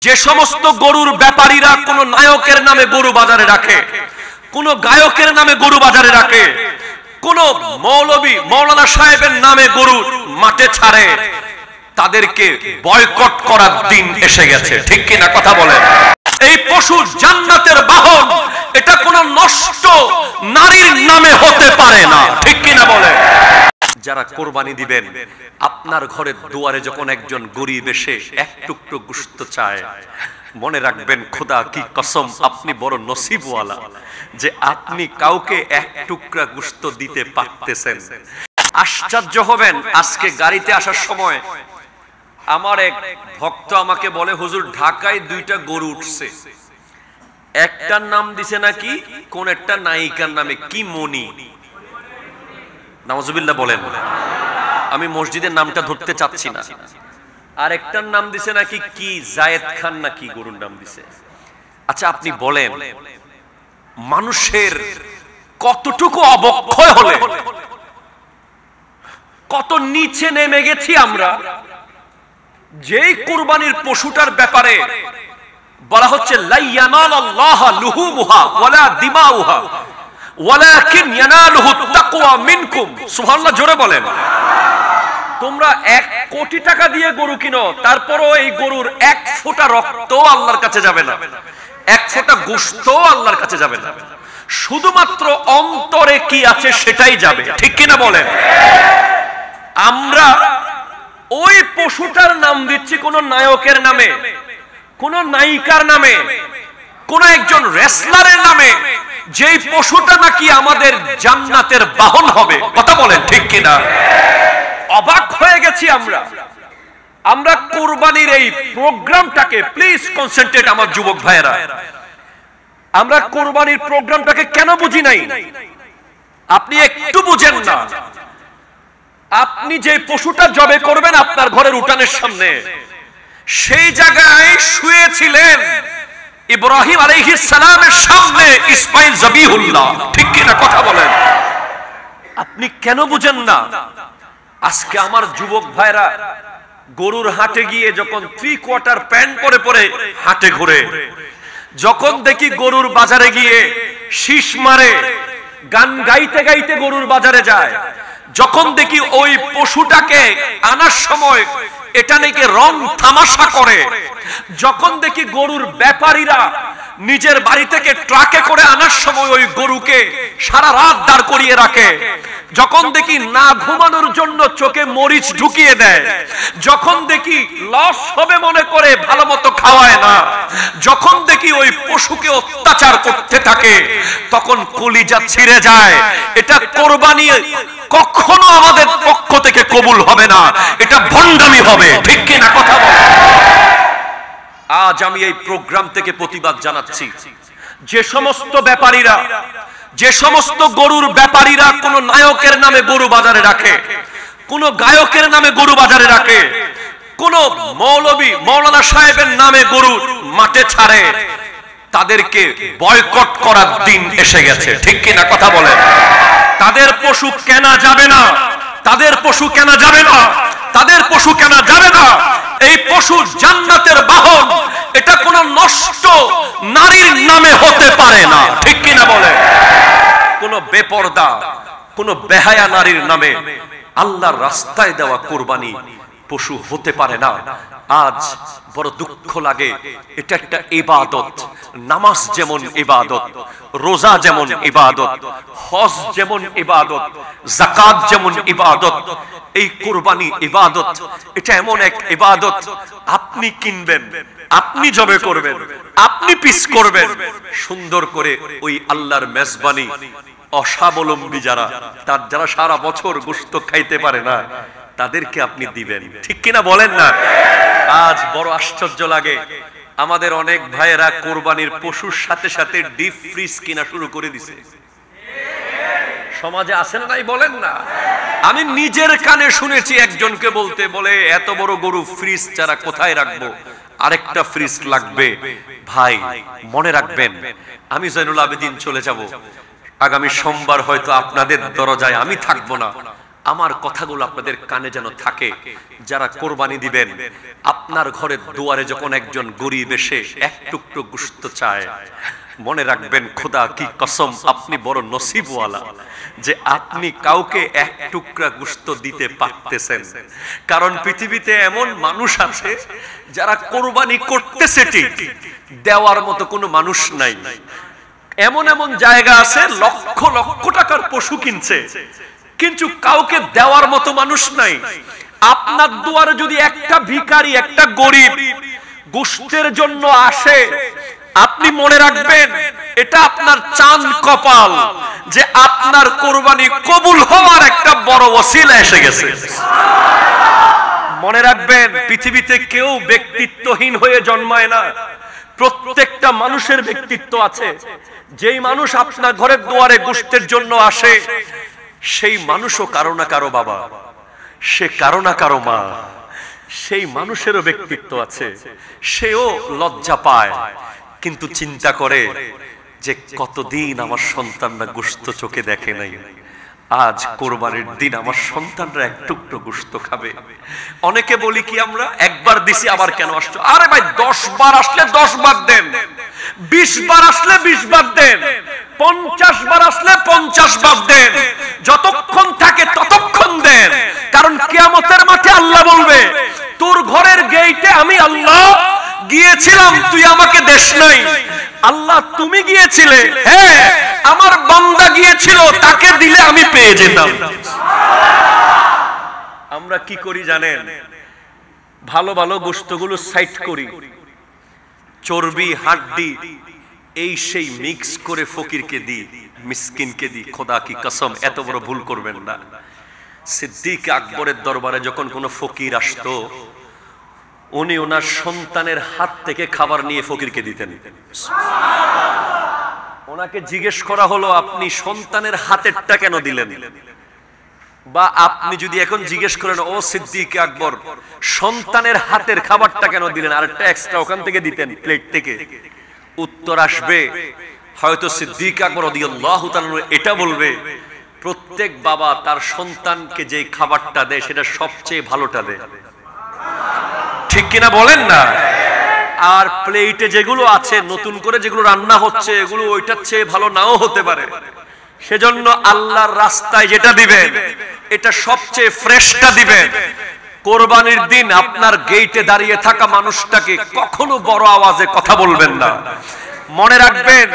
যে সমস্ত গরুর ব্যাপারীরা কোন নায়কের নামে গরু বাজারে রাখে, কোন গায়কের নামে গরু বাজারে রাখে, কোন মৌলবী মৌলানা সাহেবের নামে গরু মাঠে ছাড়ে, তাদেরকে বয়কট করার দিন এসে গেছে। ঠিক কিনা কথা বলেন? এই পশু জান্নাতের বাহন, এটা কোন নষ্ট নারীর নামে হতে পারে না। ঠিক কিনা বলেন? যারা কোরবানি দিবেন, আপনার ঘরের দুয়ারে যখন একজন গরিব এসে এক টুকরো গোশত চায়, মনে রাখবেন খোদা কি কসম, আপনি বড় নসিবওয়ালা যে আপনি কাউকে এক টুকরা গোশত দিতে পারতেছেন। আশ্চর্য হবেন, আজকে গাড়িতে আসার সময় আমার এক ভক্ত আমাকে বলে, হুজুর ঢাকায় 2টা গরু উঠছে, একটার নাম দিছে নাকি কোন একটা নায়িকার নামে, কি মনি, নাউজুবিল্লাহ বলেন, আমি মসজিদের নামটা ধরতে চাচ্ছি না, আর একটার নাম দিছে নাকি কি জায়েদ খান নাকি গরুর নাম দিছে। আচ্ছা আপনি বলেন, মানুষের কতটুকু অবক্ষয় হলে, কত নিচে নেমে গেছি আমরা, যেই কুরবানির পশুটার ব্যাপারে বলা হচ্ছে লা ইয়ানালাল্লাহ লুহুমুহা ওয়ালা দিমাউহা ওয়ালাকিন ইয়ানালুহু তাকওয়া মিনকুম। সুবহানাল্লাহ, জোরে বলেন। তোমরা 1 কোটি টাকা দিয়ে গরু কিনো, তারপরও এই গরুর 1 ফোঁটা রক্তও আল্লাহর কাছে যাবে না, 1 ফোঁটা গোশতও আল্লাহর কাছে যাবে না, শুধুমাত্র অন্তরে কি আছে সেটাই যাবে। ঠিক কিনা বলেন? আমরা ওই পশুটার নাম দিচ্ছি কোন নায়কের নামে, কোন নায়িকার নামে, কোন একজন রেসলারের নামে, যেই পশুটা নাকি আমাদের জান্নাতের বাহন হবে। কথা বলেন ঠিক কিনা? অবাক হয়ে গেছি আমরা। আমরা কুরবানির এই প্রোগ্রামটাকে, প্লিজ কনসেন্ট্রেট আমার যুবক ভাইয়েরা, আমরা কুরবানির প্রোগ্রামটাকে কেন বুঝি নাই? আপনি একটু বুঝেন না। আপনি যে পশুটা জবে করবেন আপনার ঘরের উঠানের সামনে, সেই জায়গায় শুয়েছিলেন ইব্রাহিম আলাইহিস সালামের সামনে ইসমাইল জবিহুল্লাহ। ঠিক কিনা কথা বলেন? আপনি কেন বুঝেন না? আজকে আমার যুবক ভাইরা গরুর হাটে গিয়ে যখন 3/4 প্যান্ট পরে পরে হাটে ঘুরে, যখন দেখি গরুর বাজারে গিয়ে শীষ মারে, গান গাইতে গাইতে গরুর বাজারে যায়, যখন দেখি ওই পশুটাকে আনার সময় এটা নাকি রং তামাশা করে, যখন দেখি গরুর ব্যাপারীরা নিজের বাড়ি থেকে ট্রাকে করে আনার সময় ওই গরুকে সারা রাত দাঁড় করিয়ে রাখে, যখন দেখি না ঘুমানোর জন্য চোখে মরিচ ঢুকিয়ে দেয়, যখন দেখি লস হবে মনে করে ভালো মতো খাওয়ায় না, যখন দেখি ওই পশুকে অত্যাচার করতে থাকে, তখন কলিজা ছিঁড়ে যায়। এটা কোরবানি কখনো আমাদের পক্ষ থেকে কবুল হবে না, এটা ভণ্ডামি হবে। ঠিক কিনা কথা বল? আজ আমি এই প্রোগ্রাম থেকে প্রতিবাদ জানাচ্ছি, যে সমস্ত ব্যাপারীরা, যে সমস্ত গরুর ব্যাপারীরা কোন নায়কের নামে গরু বাজারে রাখে, কোন গায়কের নামে গরু বাজারে রাখে, কোন মৌলবী মৌলানা সাহেবের নামে গরু মাঠে ছাড়ে, তাদেরকে বয়কট করার দিন এসে গেছে। ঠিক কিনা কথা বলেন? তাদের পশু কেনা যাবে না, তাদের পশু কেনা যাবে না, তাদের পশু কেনা যাবে না। এই পশু জান্নাতের বাহন, এটা কোন নষ্ট নারীর নামে হতে পারে না। ঠিক কিনা বলে? কোন বেপরদা, কোন বেহায়া নারীর নামে আল্লাহর রাস্তায় দেওয়া কুরবানি পশু হতে পারে না। আজ বড় দুঃখ লাগে, এটা একটা ইবাদত। নামাজ যেমন ইবাদত, রোজা যেমন ইবাদত, হজ যেমন ইবাদত, যাকাত যেমন ইবাদত, এই কুরবানি ইবাদত। এটা এমন এক ইবাদত, আপনি কিনবেন, আপনি জবে করবেন, আপনি পিস করবেন, সুন্দর করে ওই আল্লাহর মেজবানি অস্বাবলম্বী যারা, তার যারা সারা বছর গোশত খাইতে পারে না, তাদেরকে আপনি দিবেন। ঠিক কিনা বলেন না? আজ বড় আশ্চর্য লাগে, আমাদের অনেক ভাইয়েরা কোরবানির পশুর সাথে সাথে ডিপ ফ্রিজ কিনা শুরু করে দিছে। সমাজে আছে না নাই বলেন না? আমি নিজের কানে শুনেছি একজনকে বলতে, বলে এত বড় গরু ফ্রিজ ছাড়া কোথায় রাখবো, আরেকটা ফ্রিজ লাগবে। ভাই মনে রাখবেন, আমি জয়নুল আবেদিন চলে যাব, আগামী সোমবার হয়তো আপনাদের দরজায় আমি থাকবো না, আমার কথাগুলো আপনাদের কানে যেন থাকে। যারা কোরবানি দিবেন, আপনার ঘরের দুয়ারে যখন একজন গরিব এসে এক টুকরো গোশত চায়, মনে রাখবেন খোদা কি কসম আপনি বড় নসিবওয়ালা যে আপনি কাউকে এক টুকরা গোশত দিতে পারতেছেন। কারণ পৃথিবীতে এমন মানুষ আছে যারা কোরবানি করতেছে ঠিক, দেওয়ার মতো কোনো মানুষ নাই। এমন এমন জায়গা আছে লক্ষ লক্ষ টাকার পশু কিনছে, কিন্তু কাউকে দেওয়ার মতো মানুষ নাই। আপনার দুয়ারে যদি একটা ভিখারি, একটা গরিব গোশতের জন্য আসে, আপনি মনে রাখবেন এটা আপনার চাঁদ কপাল যে আপনার কোরবানি কবুল হওয়ার একটা বড় ওসিলা এসে গেছে। মনে রাখবেন পৃথিবীতে কেউ ব্যক্তিত্বহীন হয়ে জন্মায় না, প্রত্যেকটা মানুষের ব্যক্তিত্ব আছে। যেই মানুষ আপনার ঘরের দুয়ারে গোশতের জন্য আসে, সেই মানুষও কারো না কারো বাবা, সে কারো না কারো মা, সেই মানুষেরও ব্যক্তিত্ব আছে। সেও লজ্জা পায়, কিন্তু চিন্তা করে যে কতদিন আমার সন্তানরা গোশত চোখে দেখে নাই, আজ কোরবানির দিন আমার সন্তানরা এক টুকরো গোশত খাবে। অনেকে বলি কি আমরা একবার দিছি আবার কেন আসছো? আরে ভাই 10 বার আসলে 10 বার দেন, 20 বার আসলে 20 বার দেন, 50 বার আসলে 50 বার দেন, যতক্ষণ থাকে ততক্ষণ দেন। কারণ কিয়ামতের মাঠে আল্লাহ বলবে তোর ঘরের গেইটে আমি আল্লাহ গিয়েছিলাম, তুই আমাকে দেশ নাই। আল্লাহ তুমি গিয়েছিলে? হ্যাঁ, আমার বান্দা গিয়েছিল, তাকে দিলে আমি পেয়ে যেতাম। আমরা কি করি জানেন? ভালো ভালো গোশতগুলো সাইড করি, চর্বি হাড্ডি এই সেই মিক্স করে ফকিরকে দি, মিসকিনকে দি। খোদা কি কসম এত বড় ভুল করবেন না। সিদ্দিক আকবরের দরবারে যখন কোনো ফকির আসতো, উনি ওনার সন্তানের হাত থেকে খাবার নিয়ে ফকিরকে দিতেন। ওনাকে জিজ্ঞেস করা হলো আপনি সন্তানের হাতেরটা কেন দিলেন? বা আপনি যদি এখন জিজ্ঞেস করেন ও সিদ্দিক আকবর সন্তানের হাতের খাবারটা কেন দিলেন, আরেকটা এক্সট্রা ওখান থেকে দিতেন প্লেট থেকে, উত্তর আসবে হয়তো সিদ্দিক আকবর রাদিয়াল্লাহু তাআলা এটা বলবে প্রত্যেক বাবা তার সন্তানকে যে খাবারটা দেয় সেটা সবচেয়ে ভালোটা দেয়। ঠিক কিনা বলেন না? আর প্লেটে যেগুলো আছে নতুন করে যেগুলো রান্না হচ্ছে এগুলো ওইটার চেয়ে ভালো নাও হতে পারে। সেজন্য আল্লাহর রাস্তায় যেটা দিবেন এটা সবচেয়ে ফ্রেশটা দিবেন। কোরবানির দিন আপনার গেটে দাঁড়িয়ে থাকা মানুষটাকে কখনো বড় আওয়াজে কথা বলবেন না। মনে রাখবেন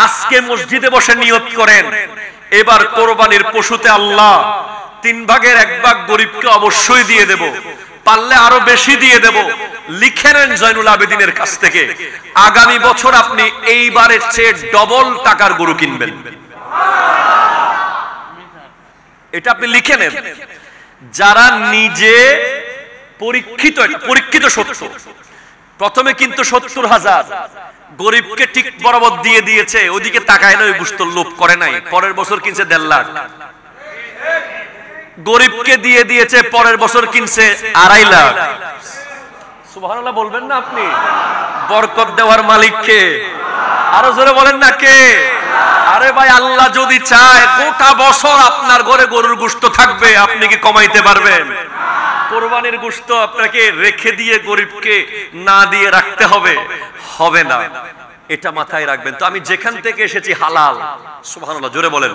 আজকে মসজিদে বসে নিয়ত করেন এবার কোরবানির পশুতে আল্লাহ 3 ভাগের 1 ভাগ গরিবকে অবশ্যই দিয়ে দেব, পারলে আরো বেশি দিয়ে দেব। লিখে নেন জয়নুল আবেদিনের কাছ থেকে, আগামী বছর আপনি এইবারের চেয়ে ডবল টাকার গরু কিনবেন। এটা আপনি লিখে নেন। যারা নিজে পরীক্ষিত সত্য, প্রথমে কিন্তু 70,000 গরিবকে ঠিক বরাবর দিয়ে দিয়েছে, ওইদিকে তাকায় না, ওই গুস্তর লোভ করে নাই। পরের বছর কিনছে 1.5 লাখ, গরিবকে দিয়ে দিয়েছে, পরের বছর কিনছে 2.5 লাখ। সুবহানাল্লাহ বলবেন না আপনি? বরকত দেওয়ার মালিক কে? আরো জোরে বলেন না কে? আরে ভাই আল্লাহ যদি চায় গোটা বছর আপনার ঘরে গরুর গোশত থাকবে, আপনি কি কমাইতে পারবেন? কোরবানির গোশত আপনাকে রেখে দিয়ে গরিবকে না দিয়ে রাখতে হবে, হবে না। এটা মাথায় রাখবেন। তো আমি যেখান থেকে এসেছি হালাল, সুবহানাল্লাহ জোরে বলেন,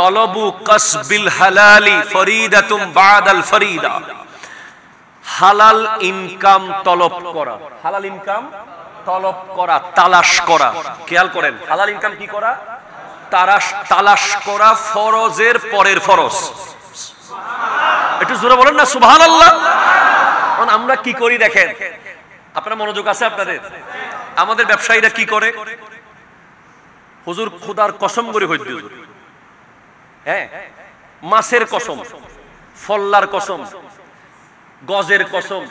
তলবু কাসবিল হালালি ফরিদাতুম বাদাল ফরিদা। হালাল ইনকাম তলব করা, হালাল ইনকাম তলব করা, তালাশ করা। খেয়াল করেন হালাল ইনকাম কি করা? তালাশ করা, ফরজের পরের ফরজ। একটু জোরে বলেন না সুবহানাল্লাহ। আমরা কি করি দেখেন, আপনারা মনোযোগ আছে আপনাদের? আমাদের ব্যবসায়ীরা কি করে? হুজুর খোদার কসম করে হইতে হুজুর, হ্যাঁ মাছের কসম, ফল্লার কসম, গজের কসম,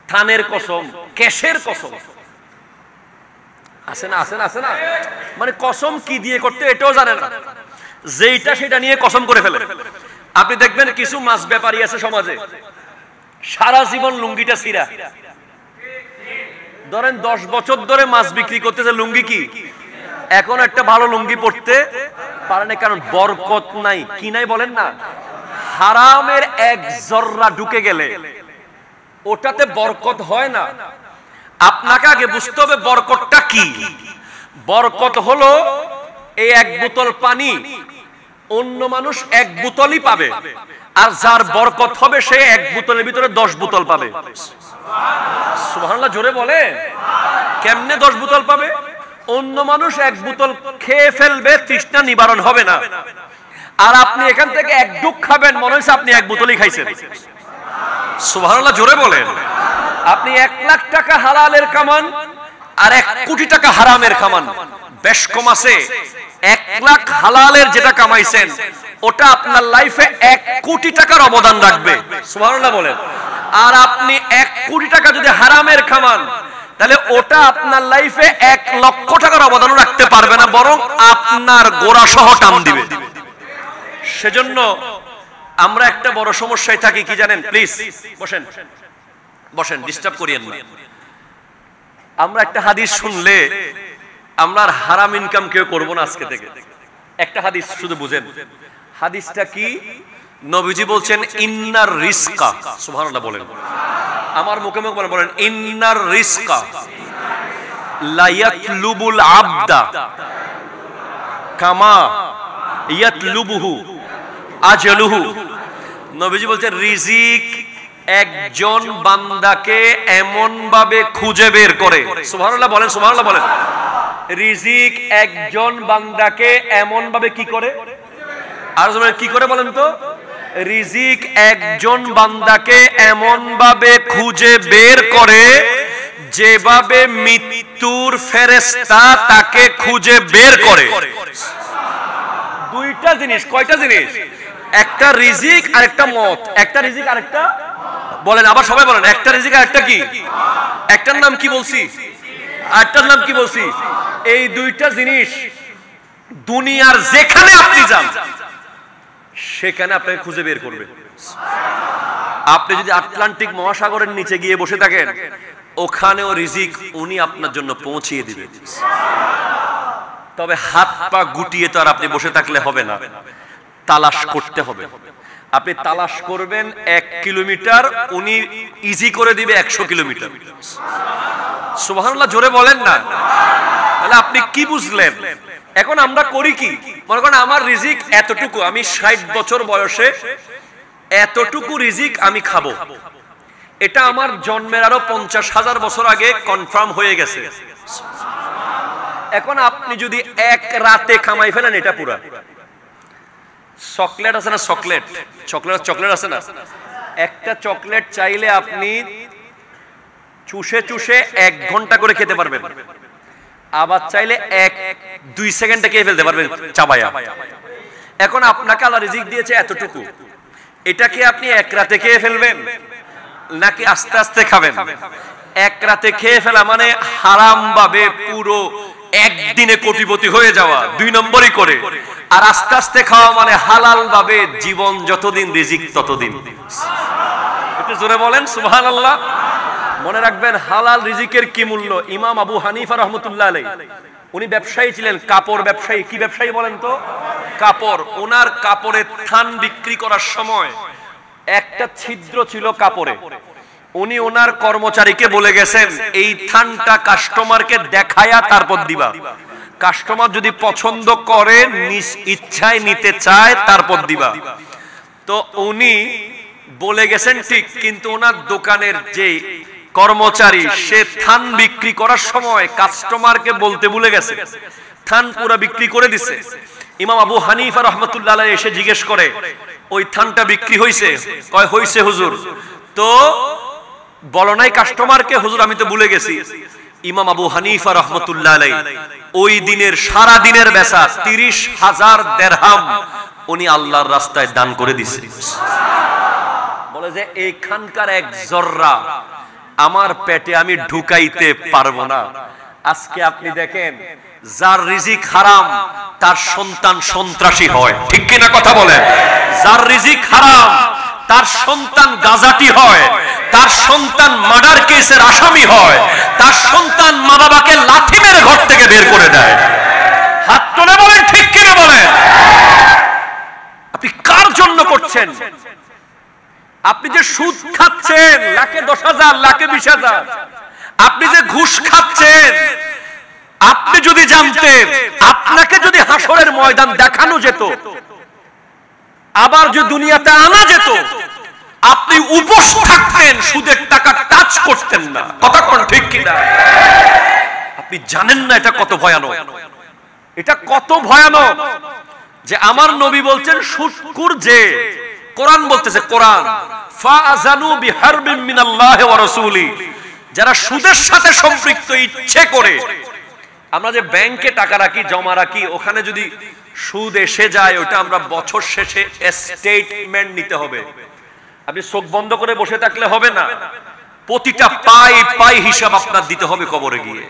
থানের কসম, ক্যাশের কসম, আছে না? আছে না? আছে না? মানে কসম কি দিয়ে করতে এটাও জানে না, যেইটা সেটা নিয়ে কসম করে ফেলে। আপনি দেখবেন কিছু মাছ ব্যাপারী আছে সমাজে, সারা জীবন লুঙ্গিটা ছিঁড়া, ধরেন 10 বছর ধরে মাছ বিক্রি করতেছে, লুঙ্গি কি এখন একটা ভালো লুঙ্গি পড়তে পারে না, কারণ বরকত নাই। কি নাই বলেন না? হারামের এক জর্রা ঢুকে গেলে ওটাতে বরকত হয় না। আপনাকে আগে বুঝতে হবে বরকতটা কি। বরকত হলো এই এক বোতল পানি অন্য মানুষ এক বোতলই পাবে, আর যার বরকত হবে সে এক বোতলের ভিতরে 10 বোতল পাবে। সুবহানাল্লাহ, জোরে বলে। কেমনে 10 বোতল পাবে? অন্য মানুষ এক বোতল খেয়ে ফেলবে, তৃষ্ণা নিবারণ হবে না, আর আপনি এখান থেকে এক ঢুক খাবেন, মনে হচ্ছে আপনি এক বোতলই খাইছেন। সুবহানাল্লাহ, জোরে বলেন। আপনি 1 লাখ টাকা হালালের কামান আর 1 কোটি টাকা হারামের কামান, বেশ কম আছে। 1 লাখ হালালের যেটা কামাইছেন ওটা আপনার লাইফে 1 কোটি টাকার অবদান রাখবে। সুবহানাল্লাহ বলেন। আর আপনি 1 কোটি টাকা যদি হারামের কামান, তাহলে ওটা আপনার লাইফে 1 লক্ষ টাকার অবদান রাখতে পারবে না, বরং আপনার গোড়া সহ টান দিবে। সেজন্য আমরা একটা বড় সমস্যায় থাকি, কি জানেন? প্লিজ বসেন, বসেন, ডিস্টার্ব করিয়েন না। আমরা একটা হাদিস শুনলে আমরা আর হারাম ইনকাম কেউ করব না আজকে থেকে। একটা হাদিস শুধু বুঝেন। হাদিসটা কি? নবীজি বলছেন ইন্নার রিজকা, সুবহানাল্লাহ বলেন, আমার মুখে মুখে বলেন, ইন্নার রিজকা লা ইয়াতলুবুল আবদা কামা ইয়াতলুবুহু আজলুহু। নবীজি বলছেন রিজিক একজন বান্দাকে এমন ভাবে খুঁজে বের করে, সুবহানাল্লাহ বলেন, সুবহানাল্লাহ বলেন। রিজিক একজন বান্দাকে এমন ভাবে কি করে? আর কি করে বলেন তো? রিজিক একজন বান্দাকে এমন ভাবে খুঁজে বের করে যেভাবে মৃত্যুর ফেরেশতা তাকে খুঁজে বের করে। দুইটা জিনিস। কয়টা জিনিস? একটা রিজিক আর একটা মত। একটা রিজিক আর একটা, বলেন আবার সবাই বলেন, একটা রিজিক আর একটা কি? একটার নাম কি বলছি, আরেকটার নাম কি বলছি? এই দুইটা জিনিস দুনিয়ার যেখানে আপনি যান সেখানে আপনাকে খুঁজে বের করবে। আপনি যদি আটলান্টিক মহাসাগরের নিচে গিয়ে বসে থাকেন, ওখানেও রিজিক উনি আপনার জন্য পৌঁছিয়ে দিবে। তবে হাত পা গুটিয়ে তো আর আপনি বসে থাকলে হবে না, তালাশ করতে হবে। আপনি তালাশ করবেন 1 কিলোমিটার, উনি ইজি করে দিবে 100 কিলোমিটার। সুবহানাল্লাহ, জোরে বলেন না। তাহলে আপনি কি বুঝলেন? এখন আমরা করি কি? মনে করেন আমার রিজিক এতটুকু, আমি 60 বছর বয়সে এতটুকু রিজিক আমি খাবো, এটা আমার জন্মের আরো 50,000 বছর আগে কনফার্ম হয়ে গেছে। এখন আপনি যদি এক রাতে কামাই ফেলেন এটা পুরা, চকলেট আছে না, চকলেট চকলেট আছে না, একটা চকলেট চাইলে আপনি চুষে চুষে 1 ঘন্টা করে খেতে পারবেন, আবার চাইলে 1-2 সেকেন্ডে খেয়ে ফেলতে পারবেন চাবায়া। এখন আপনাকে আল্লাহ রিজিক দিয়েছে এতটুকু, এটাকে আপনি 1 রাতে খেয়ে ফেলবেন নাকি আস্তে আস্তে খাবেন? 1 রাতে খেয়ে ফেলা মানে হারাম ভাবে পুরো একদিনে কোটিপতি হয়ে যাওয়া, 2 নম্বরই করে। আর আস্তে আস্তে খাওয়া মানে হালাল ভাবে জীবন যতদিন রিজিক ততদিন। একটু জোরে বলেন সুবহানাল্লাহ। মনে রাখবেন হালাল রিজিকের কি মূল্য। ইমাম আবু হানিফা রাহমাতুল্লাহ আলাইহি, উনি ব্যবসায়ী ছিলেন, কাপড় ব্যবসায়ী। কি ব্যবসায়ী বলেন তো? কাপড়। ওনার কাপড়ের থান বিক্রি করার সময় একটা ছিদ্র ছিল কাপড়ে। উনি ওনার কর্মচারীকে বলে গেছেন এই থানটা কাস্টমারকে দেখায়া তারপর দিবা, কাস্টমার যদি পছন্দ করে নিজ ইচ্ছায় নিতে চায় তারপর দিবা। তো উনি বলে গেছেন ঠিক, কিন্তু ওনার দোকানের যে কর্মচারী সে থান বিক্রি করার সময় কাস্টমারকে বলতে ভুলে গেছে, থান পুরো বিক্রি করে দিছে। ইমাম আবু হানিফা রাহমাতুল্লাহ আলাইহি এসে জিজ্ঞেস করে ওই থানটা বিক্রি হইছে? কয় হইছে হুজুর। তো বলো নাই কাস্টমারকে? হুজুর আমি তো ভুলে গেছি। ইমাম আবু হানিফা রাহমাতুল্লাহ আলাইহি ওই দিনের সারা দিনের বেচা 30,000 দিরহাম উনি আল্লাহর রাস্তায় দান করে দিয়েছে। বলে যে এইখানকার 1 জর্রা আমার পেটে আমি ঢুকাইতে পারবো না। আজকে আপনি দেখেন যার রিজিক হারাম তার সন্তান সন্ত্রাসী হয়, ঠিক কিনা কথা বলেন? যার রিজিক হারাম তার সন্তান গাজাটি হয়, তার সন্তান মার্ডার কেসের আসামি হয়, তার সন্তান মা বাবাকে লাথি মেরে ঘর থেকে বের করে দেয়। হাত তুলে বলেন ঠিক কিনা বলেন? আপনি কার জন্য করছেন। আপনি যে সুদ খাচ্ছেন লাখে 10,000, লাখে 20,000, আপনি যে ঘুষ খাচ্ছেন, আপনি যদি জানতেন, আপনাকে যদি হাসরের ময়দান দেখানো যেত, আবার যে দুনিয়াতে আনা যেত, আপনি উপোস থাকতেন, সুদের টাকা টাচ করতেন না। কথা কোন ঠিক কিনা? আপনি জানেন না এটা কত ভয়ানক, এটা কত ভয়ানক যে আমার নবী বলছেন সুদখোর যে, কোরআন বলতেছে, কোরআন ফাআযানু বিহারবিন মিনাল্লাহি ওয়া রাসূলি, যারা সুদের সাথে সম্পৃক্ত ইচ্ছে করে। আমরা যে ব্যাংকে টাকা রাখি, জমা রাখি, ওখানে যদি সুদ এসে যায়, ওটা আমরা বছর শেষে স্টেটমেন্ট নিতে হবে। আপনি চোখ বন্ধ করে বসে থাকলে হবে না, প্রতিটা পাই পাই হিসাব আপনার দিতে হবে কবরে গিয়ে।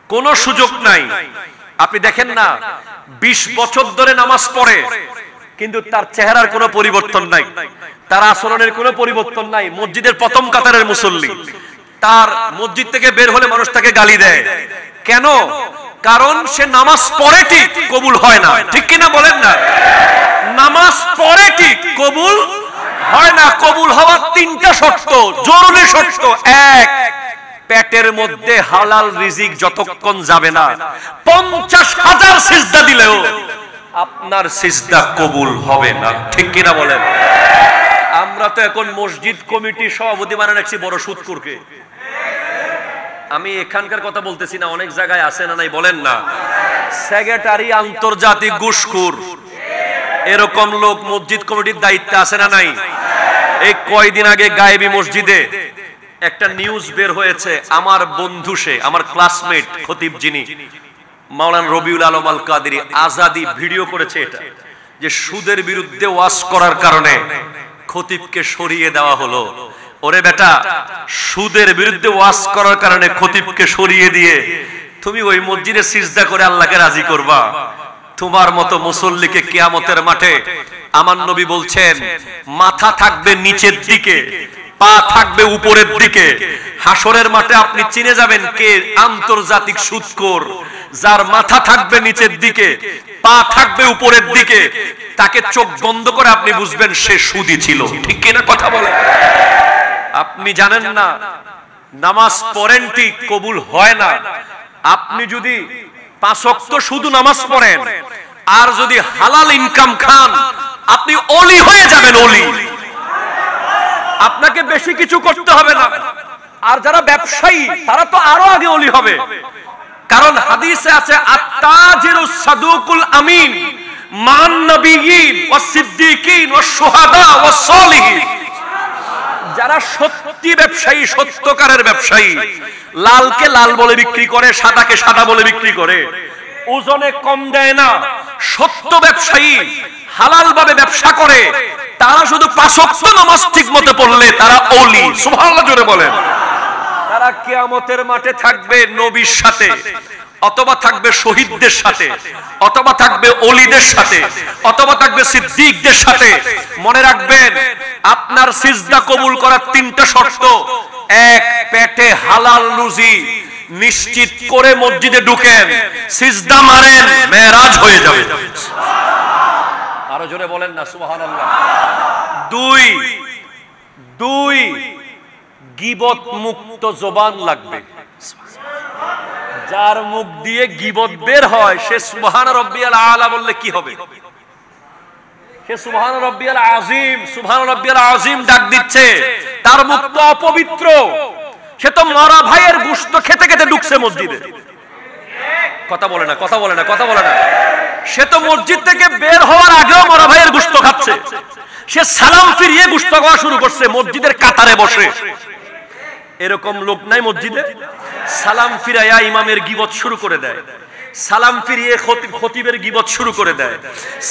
কোনো সুযোগ নাই। আপনি দেখেন না, 20 বছর ধরে নামাজ পড়ে কিন্তু তার চেহারার কোনো পরিবর্তন নাই, তার আচরণের কোনো পরিবর্তন নাই। মসজিদের প্রথম কাতারের মুসল্লি, তার মসজিদ থেকে বের হলে মানুষ তাকে গালি দেয়। কেন? কারণ সে নামাজ পড়ে ঠিক, কবুল হয় না। ঠিক কিনা বলেন না? নামাজ পড়ে ঠিক, কবুল হয় না। কবুল হওয়ার 3টা শর্ত, জরুরি শর্ত। 1, পেটের মধ্যে হালাল রিজিক যতক্ষণ যাবে না, 50,000 সিজদা দিলেও আপনার সিজদা কবুল হবে না। ঠিক কিনা বলেন? আমরা তো এখন মসজিদ কমিটির সভাপতি বানিয়ে রাখছি বড় সুদখোরকে। আমি এখানকার কথা বলতেছি না, অনেক জায়গায় আছে না নাই বলেন না? সেক্রেটারি আন্তর্জাতিক ঘুষখোর, এরকম লোক মসজিদ কমিটির দায়িত্বে আছে না নাই? এই কয়দিন আগে গায়েবী মসজিদে একটা নিউজ বের হয়েছে, আমার বন্ধু, সে আমার ক্লাসমেট খতিব, যিনি মাওলানা রবিউল আলম আল কাদেরী, আজাদি ভিডিও করেছে এটা, যে সুদের বিরুদ্ধে ওয়াজ করার কারণে খতিবকে সরিয়ে দেওয়া হলো। ওরে বেটা, সুদের বিরুদ্ধে ওয়াজ করার কারণে খতিবকে সরিয়ে দিয়ে তুমি ওই মসজিদে সিজদা করে আল্লাহকে রাজি করবা? তোমার মতো মুসল্লিকে কিয়ামতের মাঠে আমার নবী বলছেন মাথা থাকবে নিচের দিকে, পা থাকবে উপরের দিকে। হাসরের মাঠে আপনি চিনে যাবেন কে আন্তর্জাতিক সুদখোর। যার মাথা থাকবে নিচের দিকে, পা থাকবে উপরের দিকে, তাকে চোখ বন্ধ করে আপনি বুঝবেন সে সুদী ছিল। ঠিক কিনা কথা বলেন? আপনি জানেন না, নামাজ পড়েন ঠিক, কবুল হয় না। আপনি যদি 5 ওয়াক্ত শুধু নামাজ পড়েন আর যদি হালাল ইনকাম খান, আপনি ওলি হয়ে যাবেন। ওলি, আপনাকে বেশি কিছু করতে হবে না। আর যারা ব্যবসায়ী, তারা তো আরো আগে ওলি হবে। কারণ হাদিসে আছে, আত-তাজিরুস সাদুকুল আমিন মান নবিয়্যিন ওয়াস সিদ্দিকিন ওয়াস শুহাদা ওয়াস সালিহিন। যারা সত্যি ব্যবসায়ী, সত্যকারের ব্যবসায়ী, লালকে লাল বলে বিক্রি করে, সাদাকে সাদা বলে বিক্রি করে, ওজনে কম দেয় না, সত্য ব্যবসায়ী, হালাল ভাবে ব্যবসা করে, তারা শুধু 5 ওয়াক্ত নামাজ ঠিকমতো পড়লে তারা ওলি। সুবহানাল্লাহ জোরে বলেন। তারা কিয়ামতের মাঠে থাকবে নবীর সাথে, অথবা থাকবে শহীদদের সাথে, অথবা থাকবে ওলিদের সাথে, অথবা থাকবে সিদ্দিকদের সাথে। মনে রাখবেন, আপনার সিজদা কবুল করার 3টা শর্ত। 1, পেটে হালাল রুজি নিশ্চিত করে মসজিদে ঢুকেন, সিজদা মারেন, মেরাজ হয়ে যাবে। আরো জোরে বলেন না সুবহানাল্লাহ। 2, গীবত মুক্ত জবান লাগবে। যার মুখ দিয়ে গীবত বের হয় সে সুবহান রাব্বিয়াল আলা বললে কি হবে? সে সুবহান রাব্বিয়াল আযীম, সুবহান রাব্বিয়াল আযীম ডাক দিচ্ছে, তার মুখ তো অপবিত্র। সে তো মরা ভাইয়ের গোশত খেতে খেতে ঢুকছে মসজিদে। কথা বলে না, কথা বলে না, কথা বলে না। সে তো মসজিদ থেকে বের হওয়ার আগেও মরা ভাইয়ের গোশত খাচ্ছে। সে সালাম ফিরিয়ে গোশত খাওয়া শুরু করছে মসজিদের কাতারে বসে। এরকম লোক নাই মসজিদে? সালাম ফিরাইয়া ইমামের গীবত শুরু করে দেয়, সালাম ফিরিয়ে খতিবের গীবত শুরু করে দেয়,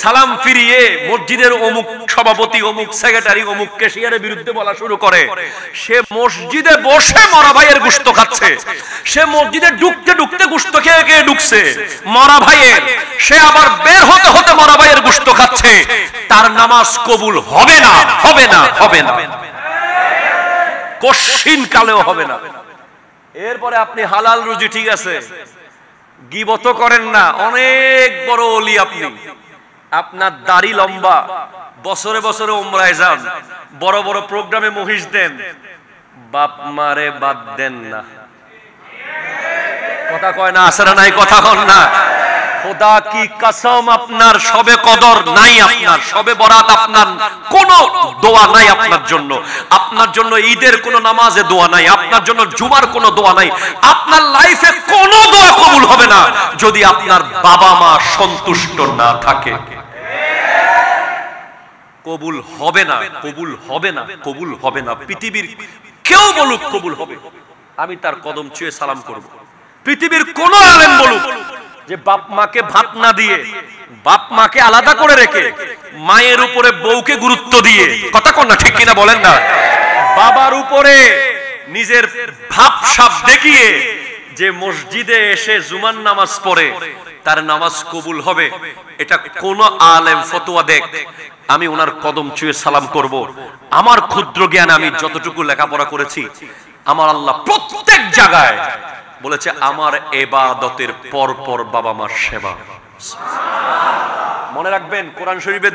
সালাম ফিরিয়ে মসজিদের অমুক সভাপতি, অমুক সেক্রেটারি, অমুক ক্যাশিয়ারের বিরুদ্ধে বলা শুরু করে। সে মসজিদে বসে মরা ভাইয়ের গোশত খাচ্ছে। সে মসজিদে ঢুকতে ঢুকতে গোশত খেয়ে খেয়ে ঢুকছে মরা ভাইয়ের। সে আবার বের হতে হতে মরা ভাইয়ের গোশত খাচ্ছে। তার নামাজ কবুল হবে না, হবে না, হবে না, কশিন কালেও হবে না। এরপরে আপনি হালাল রুজি ঠিক আছে, গীবত করেন না, অনেক বড় ওলি আপনি, আপনার দাড়ি লম্বা, বছরে বছরে উমরায় যান, বড় বড় প্রোগ্রামে মহিষ দেন, বাপ মারে বাদ দেন না। কথা কয় না, আসলে নাই, কথা কন না। খোদা কি কসম, আপনার সবে কদর নাই, আপনার সবে বরাত আপনার কোনো দোয়া নাই আপনার জন্য। আপনার জন্য ঈদের কোনো নামাজে দোয়া নাই, আপনার জন্য জুমার কোনো দোয়া নাই। আপনার লাইফে কোনো দোয়া কবুল হবে না যদি আপনার বাবা মা সন্তুষ্ট না থাকে। কবুল হবে না, কবুল হবে না, কবুল হবে না। পৃথিবীর কেউ বলুক কবুল হবে, আমি তার কদম ছুঁয়ে সালাম করব। পৃথিবীর কোন আলেম বলুক যে বাপ মাকে ভাত না দিয়ে, বাপ মাকে আলাদা করে রেখে, মায়ের উপরে বউকে গুরুত্ব দিয়ে, কথা কোন না, ঠিক কিনা বলেন না, বাবার উপরে নিজের ভাবসাব দেখিয়ে যে মসজিদে এসে জুমার নামাজ পড়ে তার নামাজ কবুল হবে, এটা কোন আলেম ফতোয়া দেখ, আমি ওনার কদম ছুঁয়ে সালাম করব। আমার ক্ষুদ্র জ্ঞান, আমি যতটুকু লেখাপড়া করেছি, আমার আল্লাহ প্রত্যেক জায়গায় বলেছে আমার ইবাদতের পর পর বাবা মার সেবা। মনে রাখবেন, কোরআন শরীফের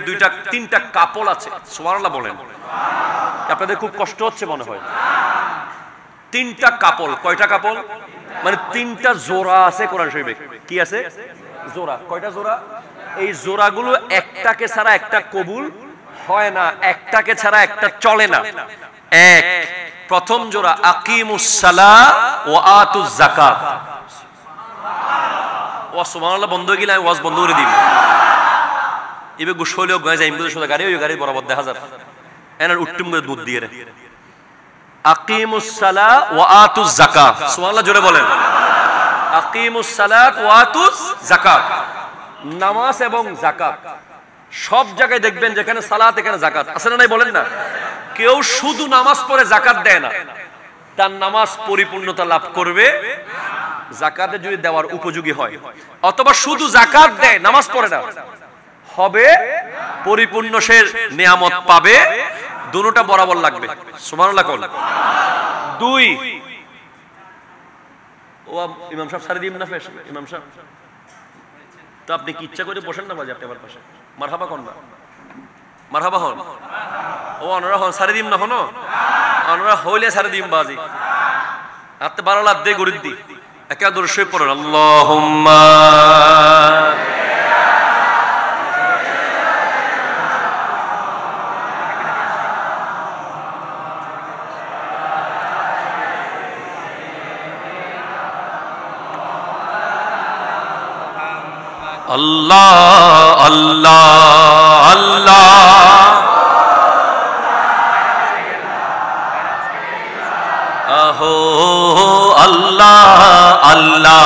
তিনটা কাপল আছে। সুবহানাল্লাহ বলেন। আপনাদের খুব কষ্ট হচ্ছে মনে হয়। তিনটা কাপল, কয়টা কাপল? মানে তিনটা জোড়া আছে কোরআন শরীফে। কি আছে? জোড়া। কয়টা জোড়া? এই জোড়াগুলো একটাকে ছাড়া একটা কবুল হয় না, একটাকে ছাড়া একটা চলে না। এক, প্রথম জোড়া আকিমুস সালাহ ওয়া আতুজ যাকাত। ওয়া সুবহানাল্লাহ বন্ধ হয়ে গেলে ওয়াজ বন্ধ করে দিই। এবে গুশলেও গায় যাই, ইমদুদের সাথে গাড়ি, ওই গাড়ি বরাবর দেখা যায় এনার উট্টুম করে দুধ দিয়ে রে। আকিমুস সালাহ ওয়া আতুজ যাকাত। সুবহানাল্লাহ জোরে বলেন। আকিমুস সালাত ওয়া আতুজ যাকাত। নামাজ এবং যাকাত সব জায়গায় দেখবেন, যেখানে সালাত এখানে যাকাত আছে না নাই বলেন না। কেউ শুধু নামাজ পড়ে যাকাত দেয় না, তার নামাজ পরিপূর্ণতা লাভ করবে যাকাতে যদি দেওয়ার উপযোগী হয়, অথবা শুধু যাকাত দেয় নামাজ পড়ে না, হবে পরিপূর্ণ সে নিয়ামত পাবে। দুটোটা বরাবর লাগবে। সুবহানাল্লাহ কল। দুই, ও ইমাম সাহেব সারি দিন না ফেস, ইমাম সাহেব তো আপনি কি ইচ্ছা করে বসেন না বাজে আপনি আমার পাশে, মারহাবা কোন না, মারহাবা হন। ও অনরা হন সারি দিম না, হন অনরা হইলে সারি দিম বাজি আপনি 12 লাখ দিয়ে গরিব দি একা দর্শে পড়েন আল্লাহুম্মা আল্লাহ আল্লাহ আল্লাহ আহো আল্লাহ আল্লাহ।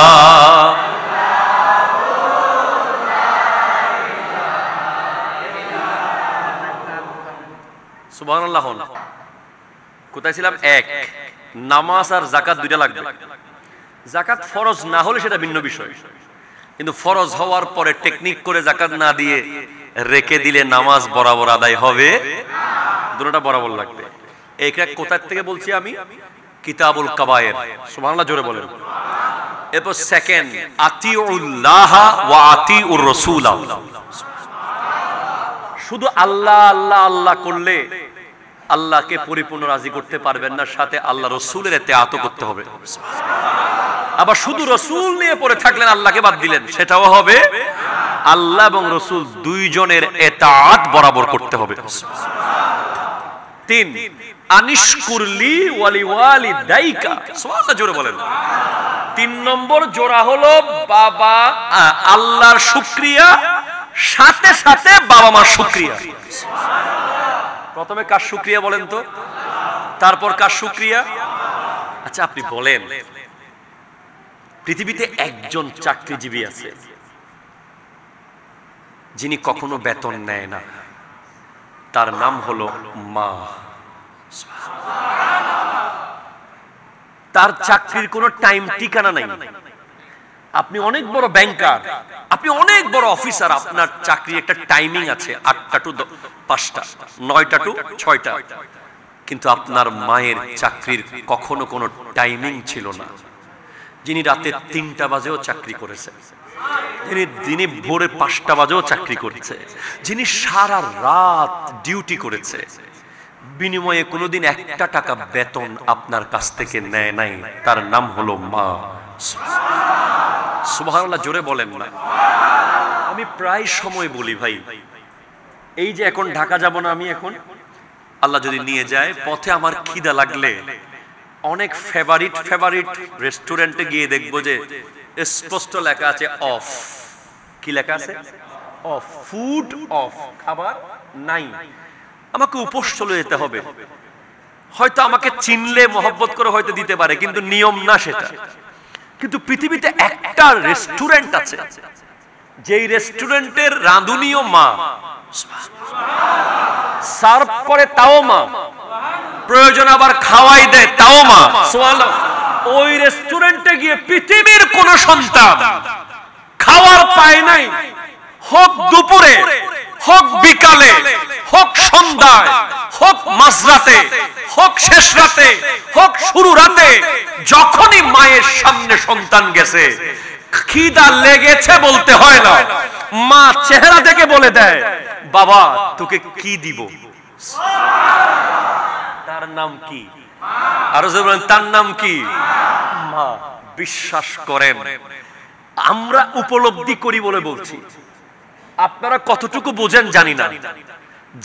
সুবহানাল্লাহ। কোথায় ছিলাম? এক, নামাজ আর যাকাত দুইটা লাগবে। যাকাত ফরজ না হলে সেটা ভিন্ন বিষয়, কিন্তু ফরজ হওয়ার পরে টেকনিক করে যাকাত না দিয়ে রেখে দিলে নামাজ বরাবর আদায় হবে। দুটোটা বরাবর লাগবে। এইটা কোথা থেকে বলছি আমি? কিতাবুল কাবায়ের। সুবহানাল্লাহ জোরে বলেন। এরপর সেকেন্ড, আতিউল্লাহ ওয়া আতিউর রাসূল। শুধু আল্লাহ আল্লাহ আল্লাহ করলে আল্লাহকে পরিপূর্ণ রাজি করতে পারবেন না, সাথে আল্লাহ রাসূলের ইতাআত করতে হবে। আবার শুধু রাসূল নিয়ে পড়ে থাকলেন, আল্লাহকে বাদ দিলেন, সেটাও হবে। আল্লাহ এবং রাসূল দুইজনের ইতাআত বরাবর করতে হবে। তিন, আনিশকুরলি ওয়ালি ওয়ালিদাইকা। সুবহানাল্লাহ জোরে বলেন। তিন নম্বর জোড়া হলো বাবা আল্লাহর শুকরিয়া, সাথে সাথে বাবা মার শুকরিয়া। প্রথমে কার শুকরিয়া বলেন তো? তারপর কার শুকরিয়া? আচ্ছা আপনি বলেন, পৃথিবীতে একজন চাকরিজীবী আছে যিনি কখনো বেতন নেয় না, তার নাম হলো মা। তার চাকরির কোনো টাইম ঠিকানা নাই। আপনি অনেক বড় ব্যাংকার, আপনি অনেক বড় অফিসার, আপনার চাকরি একটা টাইমিং আছে, 8টা টু 5টা, 9টা টু 6টা, কিন্তু আপনার মায়ের চাকরির কখনো কোনো টাইমিং ছিল না, যিনি রাতে 3টা বাজেও চাকরি করেছেন, যিনি ভোরে 5টা বাজেও চাকরি করছে, যিনি সারা রাত ডিউটি করেছে, বিনিময়ে কোনোদিন 1 টাকা বেতন আপনার কাছ থেকে নেয় নাই, তার নাম হলো মা। সুবহানাল্লাহ, জোরে বলেন না। আমি প্রায় সময় বলি ভাই, এই যে এখন ঢাকা যাব না আমি, এখন আল্লাহ যদি নিয়ে যায়, পথে আমার খিদা লাগলে অনেক ফেভারিট রেস্টুরেন্টে গিয়ে দেখবো যে স্পষ্ট লেখা আছে অফ। কি লেখা আছে? অফ, ফুড অফ, খাবার নাই। আমাকে উপোস চলে যেতে হবে। হয়তো আমাকে চিনলে মহব্বত করে হয়তো দিতে পারে, কিন্তু নিয়ম না সেটা। কিন্তু পৃথিবীতে একটা রেস্টুরেন্ট আছে, যেই রেস্টুরেন্টের রাঁধুনিও মা, সার্ভ করে তাও মা, প্রয়োজন আবার খাওয়াই দেয় তাও মা। সুবহানাল্লাহ। ওই রেস্টুরেন্টে গিয়ে পৃথিবীর কোন সন্তান খাওয়ার পায় নাই, হোক দুপুরে, হোক বিকালে, হোক সন্ধ্যায়, হোক মাঝরাতে, হোক শেষ রাতে, হোক শুরু রাতে, যখনই মায়ের সামনে সন্তান গেছে, খিদা লেগেছে বলতে হয় না, মা চেহারা দেখে বলে দেয়, বাবা তোকে কি দিব? তার নাম কি? আরো জোরে বলেন, তার নাম কি? মা। বিশ্বাস করেন, আমরা উপলব্ধি করি বলে বলছি, আপনারা কতটুকু বোঝেন জানি না।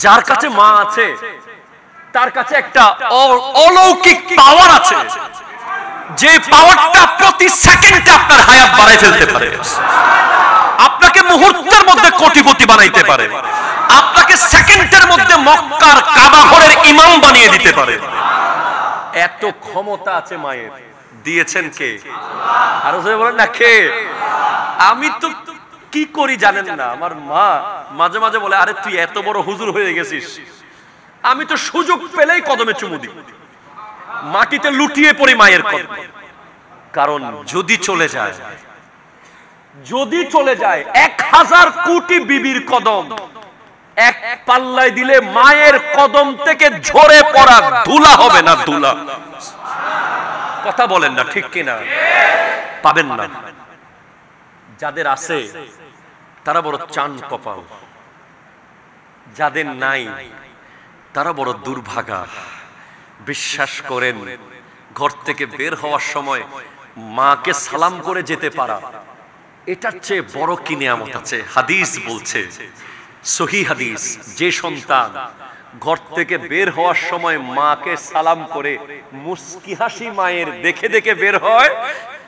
যার কাছে মা আছে তার কাছে একটা অলৌকিক পাওয়ার আছে, যে পাওয়ারটা প্রতি সেকেন্ডে আপনার হায়াত বাড়াই ফেলতে পারে, আপনাকে মুহূর্তের মধ্যে কোটিপতি বানাইতে পারে, আপনাকে সেকেন্ডের মধ্যে মক্কার কাবা ঘরের ইমাম বানিয়ে দিতে পারে। এত ক্ষমতা আছে মায়ের। দিয়েছেন কে? আরো জোরে বলেন না, কে? আমি তো কি করি জানেন না, আমার মা মাঝে মাঝে বলে, আরে তুই এত বড় হুজুর হয়ে গেছিস, আমি তো সুযোগ পেলেই কদমে চুমু দিই, মাটিতে লুটিয়ে পড়ি মায়ের কদমে। কারণ যদি চলে যায় 1000 কোটি বিবির কদম এক পাল্লায় দিলে মায়ের কদম থেকে ঝরে পড়া ধুলা হবে না, ধুলা। কথা বলেন না, ঠিক কিনা? পাবেন না। যাদের আছে তারা বড় চান কপাল, যাদের নাই তারা বড় দুর্ভাগা। বিশ্বাস করেন, ঘর থেকে বের হওয়ার সময় মাকে সালাম করে যেতে পারা, এটার চেয়ে বড় কি নিয়ামত আছে? হাদিস বলছে, সহিহ হাদিস, যে সন্তান ঘর থেকে বের হওয়ার সময় মাকে সালাম করে মুস্কি হাসি মায়ের দেখে দেখে বের হয়,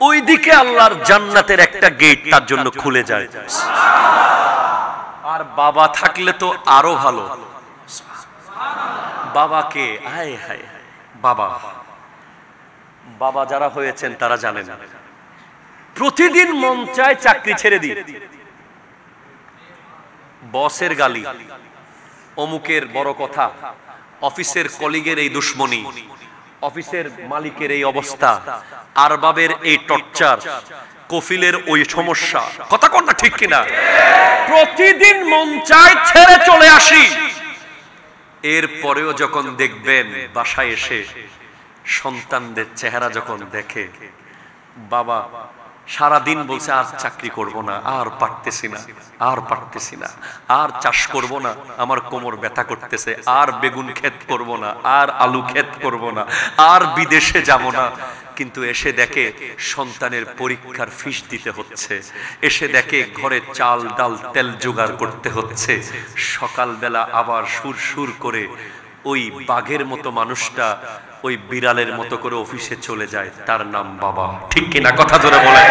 ওই দিকে আল্লাহর জান্নাতের একটা গেট তার জন্য খুলে যায়। আর বাবা থাকলে তো আরো ভালো। বাবাকে, হায় হায়, বাবা বাবা যারা হয়েছেন তারা জানেন, প্রতিদিন মন চায় চাকরি ছেড়ে দিই, বসের গালি, অমুকের বড় কথা, অফিসের কলিগের এই দুশ্মনী, অফিসের মালিকের এই অবস্থা, আরবাবের এই টর্চার, কফিলের ওই সমস্যা। কথা কোন না, ঠিক কিনা? প্রতিদিন মন চায় ছেড়ে চলে আসি। এরপরেও যখন দেখবেন বাসায় এসে সন্তানদের চেহারা যখন দেখে, বাবা সারাদিন বলছে আর চাকরি করব না, আর পারতেছি না, আর পারতেছি না, আর চাষ করব না, আমার কোমর ব্যথা করতেছে, আর বেগুন ক্ষেত করব না, আর আলু ক্ষেত করব না, আর বিদেশে যাব না। কিন্তু এসে দেখে সন্তানের পরীক্ষার ফিস দিতে হচ্ছে, এসে দেখে ঘরে চাল ডাল তেল জোগাড় করতে হচ্ছে, সকালবেলা আবার সুর সুর করে ওই বাঘের মতো মানুষটা ওই বিড়ালের মতো করে অফিসে চলে যায়। তার নাম বাবা, ঠিক কিনা? কথা ধরে বলে,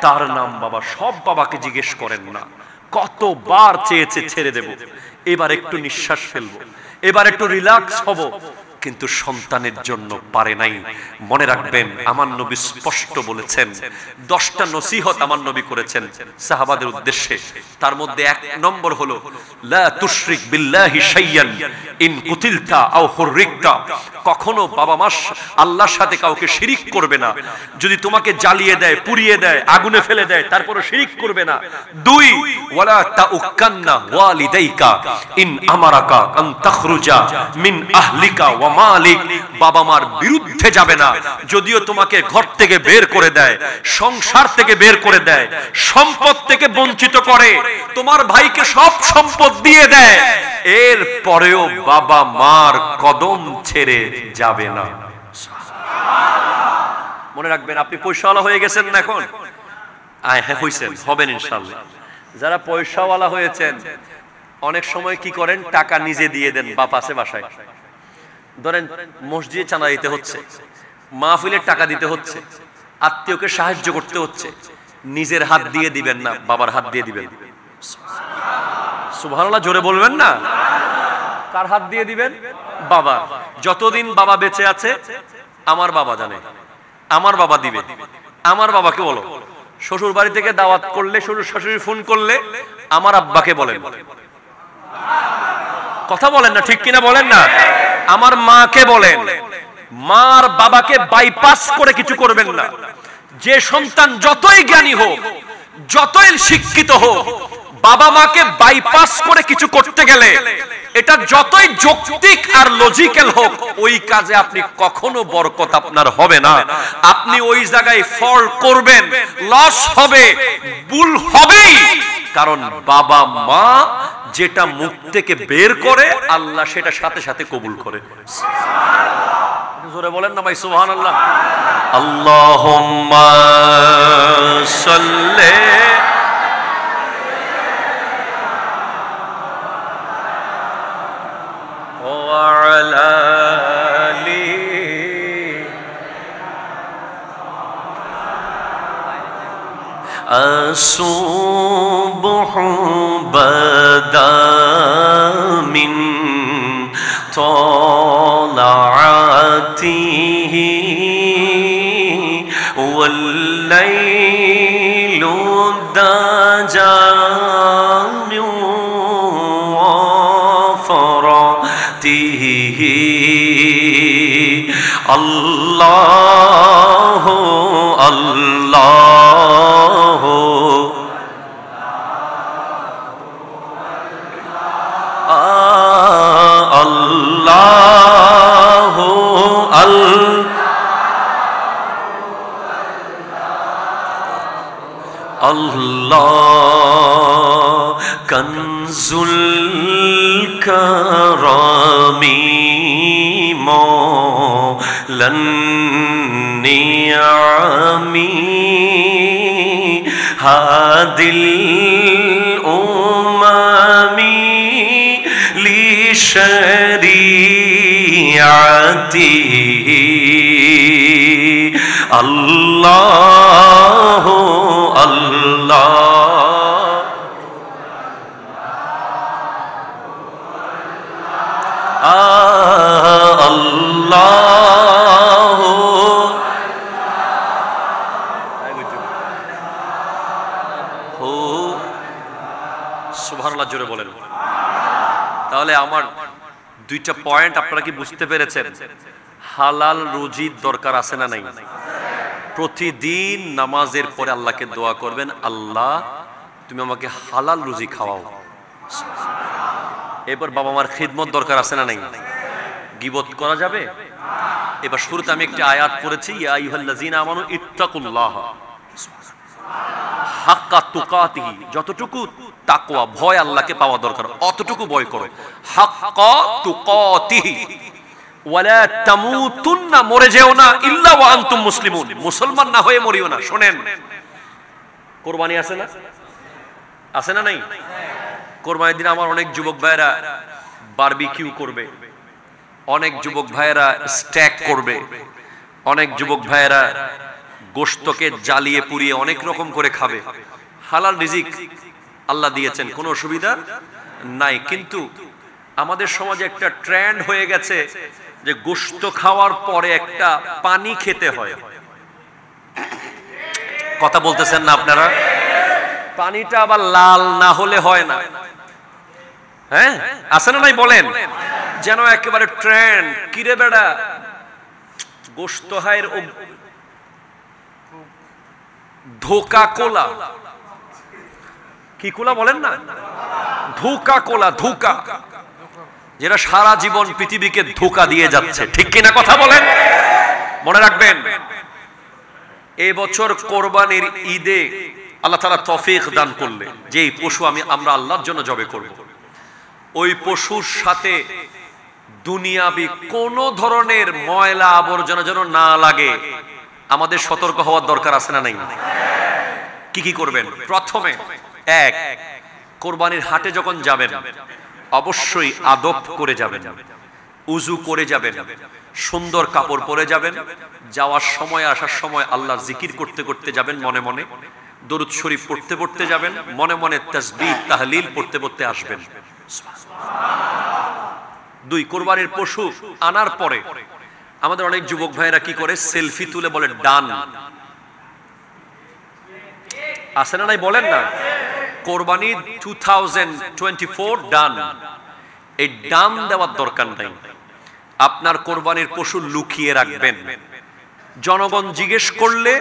তার নাম বাবা। সব বাবাকে জিজ্ঞেস করেন না কতবার চেয়েছে ছেড়ে দেব, এবার একটু নিঃশ্বাস ফেলবো, এবার একটু রিল্যাক্স হব, কিন্তু সন্তানের জন্য পারে নাই। মনে রাখবেন, আমার নবী স্পষ্ট বলেছেন, 10টা নসিহত আমার নবী করেছেন সাহাবাদের উদ্দেশ্যে। তার মধ্যে 1 নম্বর হলো, লা তুশরিক বিল্লাহি শাইয়ান ইন কুতিলতা আও হুররিকতা। কখনো বাবা মা আল্লাহর সাথে কাউকে শিরিক করবে না। যদি তোমাকে জ্বালিয়ে দেয়, পুড়িয়ে দেয়, আগুনে ফেলে দেয়, তারপরে শিরিক করবে না। 2, ওয়ালা তাউকান্না ওয়ালিদাইকা ইন আমারাকা আন তাখরুজা মিন আহলিকা ওয়া মালিক, বাবা মার বিরুদ্ধে যাবে না। যদিও তোমাকে ঘর থেকে বের করে দেয়, সংসার থেকে বের করে দেয়, সম্পদ থেকে বঞ্চিত করে, তোমার ভাইকে সব সম্পদ দিয়ে দেয়, এর পরেও বাবা মার কদম ছেড়ে যাবে না। মনে রাখবেন, আপনি পয়সাওয়ালা হয়ে গেছেন না এখন? হ্যাঁ হয়েছেন, হবেন ইনশাআল্লাহ। যারা পয়সাওয়ালা হয়েছেন অনেক সময় কি করেন, টাকা নিজে দিয়ে দেন। বাপ আছে বাসায়, ধরেন মসজিদে চাঁদা দিতে হচ্ছে, মাহফিলের টাকা দিতে হচ্ছে, আত্মীয়কে সাহায্য করতে হচ্ছে, নিজের হাত দিয়ে দিবেন না, বাবার হাত দিয়ে দিবেন। সুবহানাল্লাহ, জোরে বলবেন না। কার হাত দিয়ে দিবেন? বাবা। যতদিন বাবা বেঁচে আছে আমার বাবা জানে, আমার বাবা দিবে। আমার বাবাকে বলো, শ্বশুর বাড়ি থেকে দাওয়াত করলে, শ্বশুর শাশুড়ি ফোন করলে আমার আব্বাকে বলেন। কথা বলেন না, ঠিক কিনা বলেন না? আমার মাকে বলেন। মার বাবাকে বাইপাস করে কিছু করবেন না। যে সন্তান যতই জ্ঞানী হোক, যতই শিক্ষিত হোক, বাবা মাকে বাইপাস করে কিছু করতে গেলে, এটা যতই যৌক্তিক আর লজিক্যাল হোক, ওই কাজে আপনি কখনো বরকত আপনার হবে না। আপনি ওই জায়গায় ফল করবেন, লস হবে, ভুল হবেই। কারণ বাবা মা যেটা মুখ থেকে বের করে, আল্লাহ সেটা সাথে সাথে কবুল করে। জোরে বলেন না ভাই সুবহানাল্লাহ। আল্লাহুম্মা সাল্লি ওয়া আলা আলি আসুবহু বাদা মিন طلعته والليل دجى من وفرته الله الله Allah kanzul karami maulan ni'ami hadil umami li shari'atihi Allah Allah সুবহানাল্লাহ, জোরে বলেন। তাহলে আমার দুইটা পয়েন্ট আপনারা কি বুঝতে পেরেছেন? হালাল রুজির দরকার আছে না নাই? প্রতিদিন নামাজের পরে আল্লাহকে দোয়া করবেন, আল্লাহ তুমি আমাকে হালাল রুজি খাওয়াও। এবার বাবা মার খিদমত দরকার আছে না নাই? গীবত করা যাবে? এবার শুরুতে আমি একটি আয়াত পড়েছি, ইয়া আইয়ুহাল্লাযীনা আমানু ইত্তাকুল্লাহ হাক্কা তুকাতিহি, যতটুকু তাকওয়া ভয় আল্লাহকে পাওয়া দরকার অতটুকু ভয় করো। হাক্কা তুকাতিহি ওয়ালা তামুতুন্না, মরে যেও না ইল্লা ওয়া আনতুম মুসলিমুন, মুসলমান না হয়ে মরিও না। শুনেন, কুরবানি আছে না? আছে না নাই? কুরবানির দিন আমার অনেক যুবক ভাইয়েরা বারবিকিউ করবে, অনেক যুবক ভাইয়েরা স্ট্যাক করবে, অনেক যুবক ভাইয়েরা গোশতকে জ্বালিয়ে পুড়িয়ে অনেক রকম করে খাবে। হালাল রিজিক আল্লাহ দিয়েছেন, কোনো অসুবিধা নাই। কিন্তু আমাদের সমাজে একটা ট্রেন্ড হয়ে গেছে যে গোশত খাওয়ার পরে একটা পানি খেতে হয়। কথা বলতেছেন না আপনারা? পানিটা আবার লাল না হলে হয় না। হ্যাঁ, আছে না নাই বলেন? যেন একেবারে ট্রেন্ড। কিরে বেড়া, গোশত হায়ের ধোকা কোলা, কি কোলা বলেন না? ধোকা কোলা, ধোকা যারা সারা জীবন পৃথিবীকে ধোঁকা দিয়ে যাচ্ছে, ঠিক কিনা কথা বলেন? মনে রাখবেন, এই বছর কোরবানির ঈদে আল্লাহ তাআলা তৌফিক দান করলে যে এই পশু আমরা আল্লাহর জন্য জবে করব, ওই পশুর সাথে দুনিয়াবি কোন ধরনের ময়লা আবর্জনা যেন না লাগে, আমাদের সতর্ক হওয়ার দরকার আছে না নাই? কি কি করবেন? প্রথমে এক, কোরবানির হাটে যখন যাবেন অবশ্যই আদব করে যাবেন, উজু করে যাবেন, সুন্দর কাপড় পরে যাবেন, যাওয়ার সময় আসার সময় আল্লাহর জিকির করতে করতে যাবেন, মনে মনে দরুদ শরীফ পড়তে পড়তে যাবেন, মনে মনে তাসবিহ তাহলিল পড়তে পড়তে আসবেন। দুই, কোরবানির পশু আনার পরে আমাদের অনেক যুবক ভাইয়েরা কি করে, সেলফি তুলে বলে ডান। আছে না নাই বলেন না? কোরবানি 2024 ডান। এই ডান দেওয়ার দরকার নাই। আপনার কোরবানির পশু লুকিয়ে রাখবেন, জনগণ জিজ্ঞেস করলে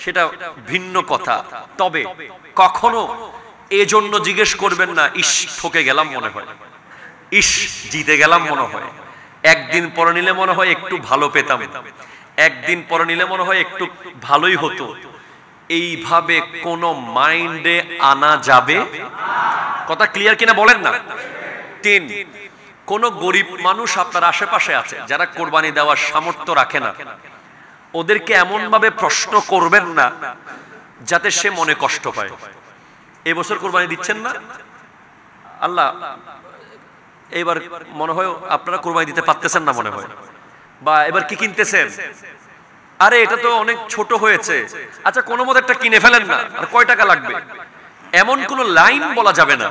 সেটা ভিন্ন কথা, তবে কখনো এজন্য জিজ্ঞেস করবেন না ইস ঠকে গেলাম মনে হয়, ইস জিতে গেলাম মনে হয়, একদিন পরে নিলে মনে হয় একটু ভালো পেতাম, একদিন পরে নিলে মনে হয় একটু ভালোই হতো, এইভাবে কোন মাইন্ডে আনা যাবে? কথা ক্লিয়ার কিনা বলেন না? তিন, কোন গরিব মানুষ আপনার আশেপাশে আছে যারা কোরবানি দেওয়ার সামর্থ্য রাখে না, ওদেরকে এমন ভাবে প্রশ্ন করবেন না যাতে সে মনে কষ্ট পায়। এবছর কোরবানি দিচ্ছেন না, আল্লাহ এবার মনে হয় আপনারা কোরবানি দিতে পারতেছেন না মনে হয়, বা এবার কি কিনতেছেন, আরে এটা তো অনেক ছোট হয়েছে, আচ্ছা কোনো মতে একটা কিনে ফেলেন না, আর কয় টাকা লাগবে, এমন কোন লাইন বলা যাবে না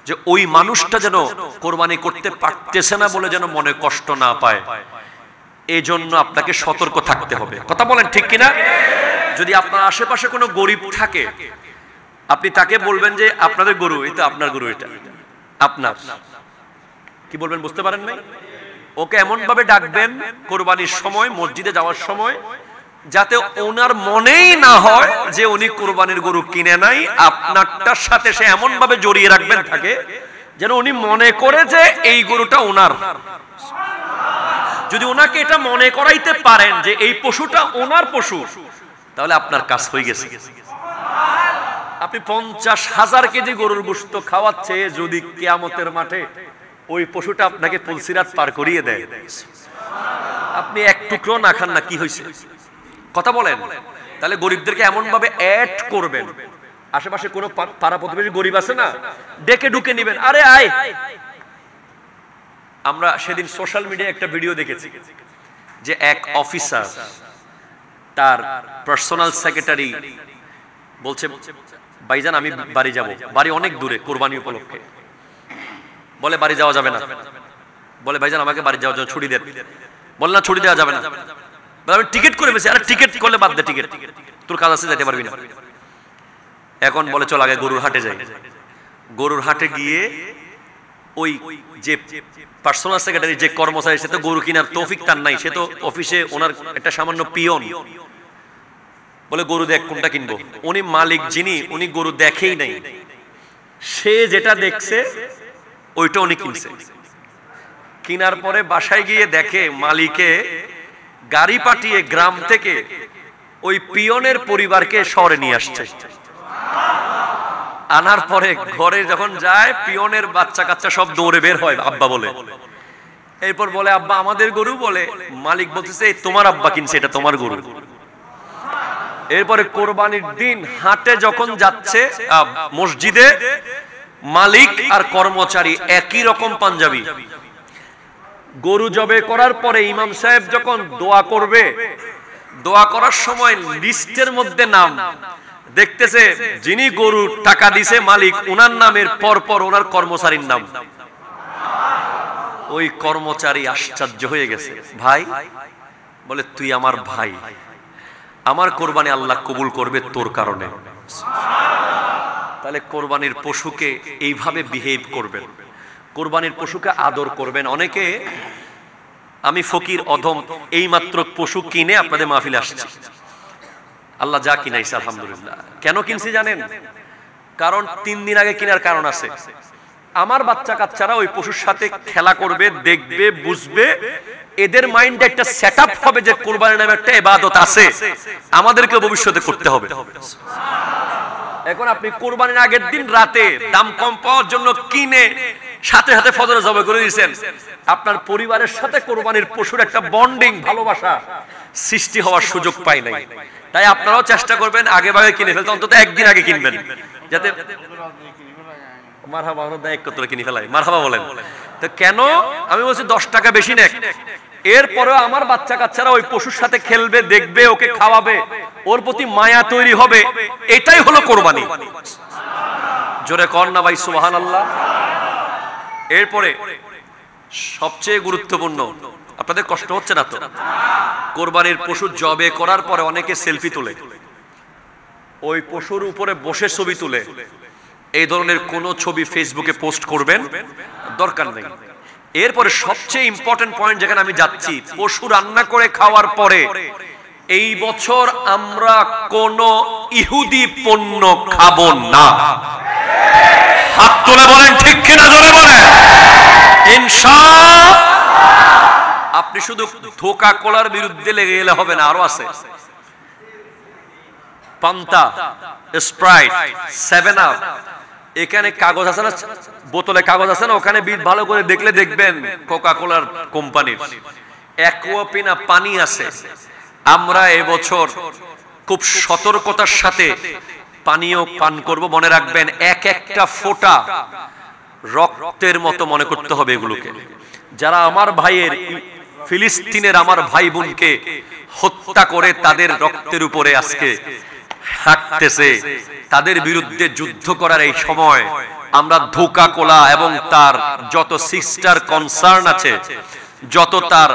যে ওই মানুষটা যেন কোরবানি করতে পারতেছে না বলে যেন মনে কষ্ট না পায়। এই জন্য আপনাকে সতর্ক থাকতে হবে। কথা বলেন ঠিক কিনা? যদি আপনার আশেপাশে কোনো গরিব থাকে, আপনি তাকে বলবেন যে আপনাদের গরু, এটা আপনার গরু, এটা আপনার, কি বলবেন বুঝতে পারেন নাই? ওকে এমন ভাবে ডাকবেন কোরবানির সময়, মসজিদে যাওয়ার সময়, যাতে ওনার মনেই না হয় যে উনি কোরবানির গরু কিনে নাই, আপনারটার সাথে সে এমন ভাবে জড়িয়ে রাখবেন থাকে যেন উনি মনে করে যে এই গরুটা ওনার। যদি ওনাকে এটা মনে করাইতে পারেন যে এই পশুটা ওনার পশু, তাহলে আপনার কাজ হয়ে গেছে। আপনি 50,000 কেজি গরুর গোশত খাওয়াচ্ছে, যদি কিয়ামতের মাঠে ওই পশুটা আপনাকে পুলসিরাত পার করিয়ে দেয়, আপনি এক টুকরো না খান না, কি হয়েছে? কথা বলেন। তাহলে গরিবদেরকে এমন ভাবে অ্যাড করবেন, আশেপাশে কোনো পাড়া প্রতিবেশী গরিব আছে না, ডেকে ঢুকে নিবেন, আরে আয়। আমরা সেদিন সোশ্যাল মিডিয়ায় একটা ভিডিও দেখেছি যে এক অফিসার তার পার্সোনাল সেক্রেটারি বলছে, ভাইজান আমি বাড়ি যাব, বাড়ি অনেক দূরে কোরবানি উপলক্ষে, বলে বাড়ি যাওয়া যাবে না, বলে ভাইজান আমাকে বাড়ি যাওয়ার জন্য ছুটি দেন, বলে না ছুটি দেওয়া যাবে না, আমি টিকিট করে ফেলেছি, আরে টিকিট করলে বাদ দে, টিকিট তোর কাজ আছে যেতে পারবি না। এখন বলে চল আগে গরুর হাটে যাই। গরুর হাটে গিয়ে ওই যে পার্সোনাল সেক্রেটারি, যে কর্মচারী, সে তো গরু কেনার তৌফিক তার নাই, সে তো অফিসে ওনার একটা সামান্য পিয়ন, বলে গরু দেখ কোনটা কিনবো। উনি মালিক যিনি, উনি গরু দেখেই নাই, সে যেটা দেখছে ওইটা উনি কিনছে। কিনার পরে বাসায় গিয়ে দেখে মালিকে গাড়ি পাঠিয়ে গ্রাম থেকে ওই পিয়নের পরিবারকে শহরে নিয়ে আসছে। আনার পরে ঘরে যখন যায়, পিয়নের বাচ্চা কাচ্চা সব দৌড়ে বের হয় আব্বা বলে। এরপর বলে আব্বা আমাদের গরু, বলে মালিক বলতেছে তোমার আব্বা কিনছে, এটা তোমার গরু। এরপরে কোরবানির দিন হাটে যখন যাচ্ছে, মসজিদে মালিক আর কর্মচারী একই রকম পাঞ্জাবি। গরু জবে করার পরে ইমাম সাহেব যখন দোয়া করবে, দোয়া করার সময় লিস্টের মধ্যে নাম দেখতেছে, যিনি গরুর টাকা দিছে মালিক, ওনার নামের পরপর ওনার কর্মচারীর নাম। ওই কর্মচারী আশ্চর্য হয়ে গেছে, ভাই, বলে তুই আমার ভাই, আমার কোরবানি আল্লাহ কবুল করবে তোর কারণে। তাহলে কোরবানির পশুকে এইভাবে বিহেভ করবেন, কোরবানির পশুকে আদর করবেন। অনেকে আমি ফকির অধম, এই মাত্র পশু কিনে আপনাদের মাহফিলে আসছি, আল্লাহ যা কিনাইছে আলহামদুলিল্লাহ। কেন কিনছি জানেন? কারণ 3 দিন আগে কেনার কারণ আছে। আমার বাচ্চা কাচ্চারা ওই পশুর সাথে খেলা করবে, দেখবে, বুঝবে, এদের মাইন্ডে একটা সেটআপ হবে যে কুরবানি নামে একটা ইবাদত আছে, আমাদেরকে ভবিষ্যতে করতে হবে। এখন আপনি কুরবানির আগের দিন রাতে দাম কম পাওয়ার জন্য কিনে সাথে সাথে ফজরে জবাই করে দিয়েছেন, আপনার পরিবারের সাথে কুরবানির পশুর একটা বন্ডিং, ভালোবাসা সৃষ্টি হওয়ার সুযোগ পায় নাই। তাই আপনারাও চেষ্টা করবেন আগে ভাগে কিনে ফেলতে, অন্তত একদিন আগে কিনবেন, যাতে মারহাবা আমরা দায়িত্ব করে কিনে ফেলাই। মারহাবা বলেন। তো কেন আমি বলছি 10 টাকা বেশি নেক, এরপরে আমার বাচ্চা কাচ্চারা ওই পশুর সাথে খেলবে, দেখবে, ওকে খাওয়াবে, ওর প্রতি মায়া তৈরি হবে, এটাই হলো কোরবানি। জোরে কর না ভাই সুবহানাল্লাহ। এরপরে সবচেয়ে গুরুত্বপূর্ণ, আপনাদের কষ্ট হচ্ছে না তো? কোরবানির পশু জবে করার পরে অনেকে সেলফি তোলে, ওই পশুর উপরে বসে ছবি তুলে। এই ধরনের কোন ছবি ফেসবুকে পোস্ট করবেন দরকার নেই। এরপরে সবচেয়ে ইম্পর্টেন্ট পয়েন্ট যেখানে আমি যাচ্ছি, পশু রান্না করে খাওয়ার পরে এই বছর আমরা কোন ইহুদি পণ্য খাবো না। হাত তুলে বলেন ঠিক কিনা, জোরে বলেন ইনশাআল্লাহ। আপনি শুধু ধোকা কোলার বিরুদ্ধে লেগে গেলে হবে না, আরো আছে পান্তা, স্প্রাইট, 7 আপ, এখানে কাগজ আছে না, বোতলে কাগজ আছে না, ওখানে ভালো করে দেখলে দেখবেন কোকা কোলার কোম্পানির। অ্যাকোয়াপিনা পানি আছে। আমরা এবছর খুব সতর্কতার সাথে পানীয় পান করব। মনে রাখবেন এক একটা ফোঁটা রক্তের মতো মনে করতে হবে এগুলোকে। যারা আমার ভাইয়ের, ফিলিস্তিনের আমার ভাই বোনকে হত্যা করে তাদের রক্তের উপরে আজকে হাঁটতেছে, তাদের বিরুদ্ধে যুদ্ধ করার এই সময় আমরা ধোকা কোলা এবং তার যত সিস্টার কনসার্ন আছে, যত তার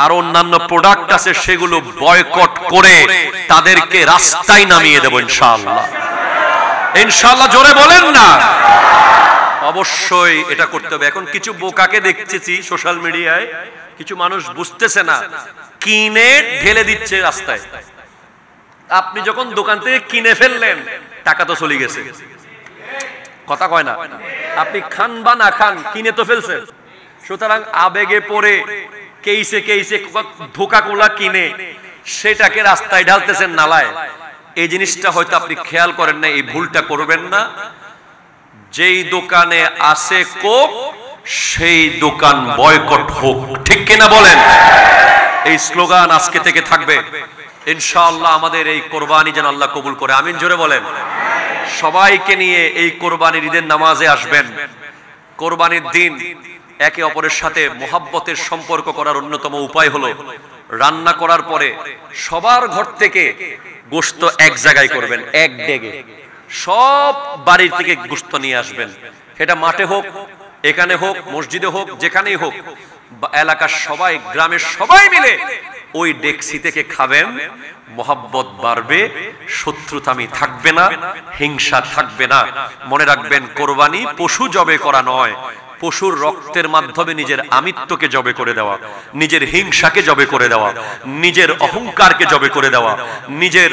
আর অন্যান্য প্রোডাক্ট আছে, সেগুলো বয়কট করে তাদেরকে রাস্তায় নামিয়ে দেব ইনশাআল্লাহ। ইনশাআল্লাহ জোরে বলেন না। অবশ্যই এটা করতে হবে। এখন কিছু বোকাকে দেখতেছি সোশ্যাল মিডিয়ায়, কিছু মানুষ বুঝতেছে না, কিনে ঢেলে দিচ্ছে রাস্তায়। আপনি যখন দোকান থেকে কিনে ফেললেন, টাকা তো চলে গেছে, কথা কয় না। আপনি খান বা না খান, কিনে তো ফেলছেন। সুতরাং আবেগে পড়ে কেইসে কেইসে ধোকা কোলা কিনে সেটাকে রাস্তায় ঢালতেছেন, নালায়। এই জিনিসটা হয়তো আপনি খেয়াল করেন না, এই ভুলটা করবেন না। যেই দোকানে আছে কোক, সেই দোকান বয়কট হোক, ঠিক কিনা বলেন? এই স্লোগান আজকে থেকে থাকবে ইনশাআল্লাহ। আমাদের এই কোরবানি যেন আল্লাহ কবুল করে, আমিন জোরে বলেন। সবাইকে নিয়ে এই কোরবানির ঈদের নামাজে আসবেন। কোরবানির দিন একে অপরের সাথে মোহাব্বতের সম্পর্ক করার অন্যতম উপায় হলো রান্না করার পরে সবার ঘর থেকে গোশত এক জায়গায় করবেন, এক ডেগে। সব বাড়ির থেকে গোশত নিয়ে আসবেন, সেটা মাঠে হোক, এখানে হোক, মসজিদে হোক, যেখানেই হোক, এলাকার সবাই, গ্রামের সবাই মিলে ওই ডেকসি থেকে খাবেন। মোহাব্বত বাড়বে, শত্রুতামি থাকবে না, হিংসা থাকবে না। মনে রাখবেন, কোরবানি পশু জবে করা নয়, পশুর রক্তের মাধ্যমে নিজের আমিত্বকে জবে করে দেওয়া, নিজের হিংসাকে জবে করে দেওয়া, নিজের অহংকারকে জবে করে দেওয়া, নিজের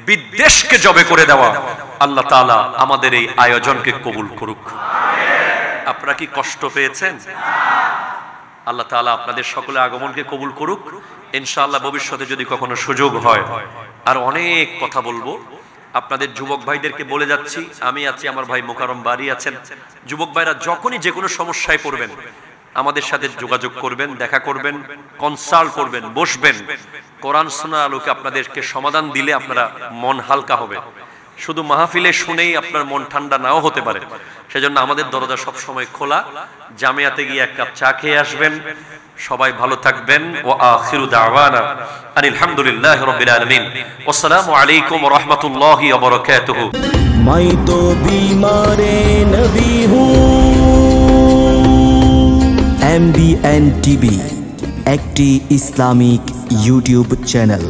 বিদ্বেষকে জবে করে দেওয়া। আল্লাহ তাআলা আমাদের এই আয়োজনকে কবুল করুক। আপনারা কি কষ্ট পেয়েছেন? আল্লাহ তাআলা আপনাদের সকলের আগমনকে কবুল করুক ইনশাআল্লাহ। ভবিষ্যতে যদি কখনো সুযোগ হয় আর অনেক কথা বলবো। আপনাদের যুবক ভাইদেরকে বলে যাচ্ছি, আমি আছি, আমার ভাই মোকাররম বাড়ি আছেন। যুবক ভাইরা যখনই যে কোনো সমস্যায় পড়বেন, আমাদের সাথে যোগাযোগ করবেন, দেখা করবেন, কনসাল্ট করবেন, বসবেন। কোরআন সুন্নাহর আলোকে আপনাদেরকে সমাধান দিলে আপনারা মন হালকা হবে। শুধু মাহফিলে শুনেই আপনার মন ঠান্ডা নাও হতে পারে। সেজন্য আমাদের দরজা সব সময় খোলা। জামিয়াতে গিয়ে এক কাপ চা খেয়ে আসবেন। সবাই ভালো থাকবেন। ওয়া আখিরু দাওয়ানা আনিল হামদুলিল্লাহি রাব্বিল আলামিন। আসসালামু আলাইকুম ওয়া রাহমাতুল্লাহি ওয়া বারাকাতুহু। मैं तो बीमारे नबी हूँ। MBN TV একটি ইসলামিক ইউটিউব চ্যানেল।